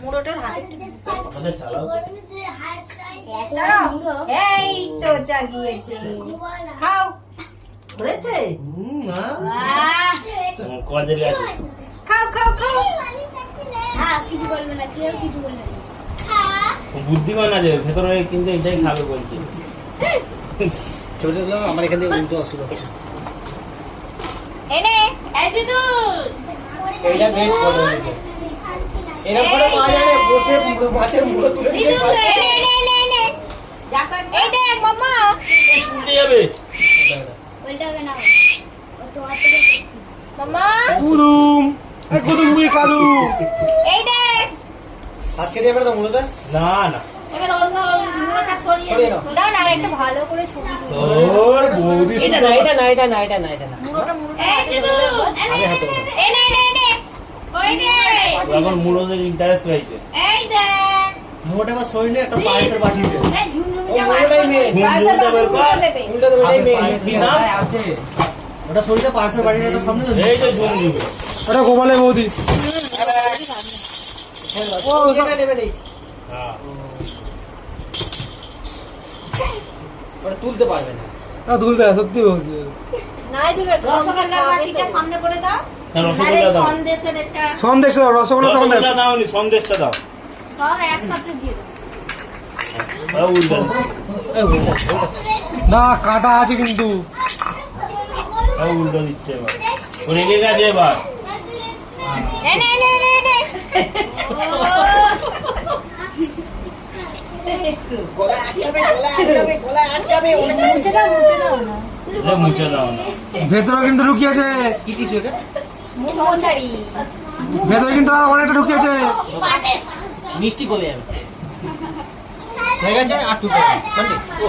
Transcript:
মুড়োটার হাতে চালাও। এই তো জাগিয়েছে, খাও। হয়েছে? কদের আছে খাও খাও খাও। হ্যাঁ, কিছু বলবে না, কেউ কিছু বলবে না। বুদ্ধিমান আছে ভেতরে, কিন্তু এটাই খাবে বলছে। ছোট ছোট আমার এখান থেকে উল্টো অসুবিধা হচ্ছে। এনে এই দিদু, এইটা বেশ বড় হয়েছে। এরকম করে মা জানে বসে মাছের মুড়ো তুলে দিয়ে দিদু খাচ্ছে। এনে এই দেখ মাম্মা, উল্টে যাবে। বলতে হবে না, ও তোমার থেকে দেখি। মাম্মা কুদুম এই কুদুম বুই কাদু এই দেখ। আজকে দিয়ে বেরো মুড়োটা। না না এবার অন্য মুড়োটা সরিয়ে সরিয়ে দাও। নাও। দাও না, একটু ভালো করে সরিয়ে দাও। তোর বৌদি এটা না এটা না এটা না এটা না এটা না। মুড়োটা এই দিদু আগে হাতে নাও। এনে ওই দে, এখন মুড়োদের ইন্টারেস্ট রয়েছে। এই দেখ। মুড়োটা আমার শরীরে একটা পায়েসের বাটি দিয়ে। এই ঝুনঝুনিটা ও, মুড়োটাই মেয়ে। ঝুনঝুনিটা বের কর। উল্টো তো এটাই মেয়ে। কি নাম? ওটা শরীরে পায়েসের বাটির একটা সামনে তো। এই তো ঝুনঝুনি। ওটা গোপালের বৌদি। ও ওটা নেবে নেই। হ্যাঁ ওটা তুলতে পারবে না। না তুলতে সত্যি বলছি। নাই তুমি রসগোল্লার বাটিটা সামনে করে দাও। না, রসগোল্লা আরে দাও। সন্দেশের একটা সন্দেশ দাও, রসগোল্লা তো রসগোল্লা দাওনি, সন্দেশটা দাও। সব একসাথে দিয়ে দাও। ওরা উল্টে দাও। না কাটা আছে কিন্তু। ওরা উল্টো দিচ্ছে এবার। ও রেগে গেছে এবার। এনে গলায় আটকাবে গলায় আটকাবে গলায় আটকাবে। মুছে দাও না। এটা মুছে দাও না। ভেতরে কিন্তু ঢুকিয়েছে, কি টিস্যু এটা? মুখ মোছারি। ভেতরে কিন্তু অনেকটা ঢুকিয়েছে। মিষ্টি গলে যাবে। হয়ে গেছে আর টুকরো।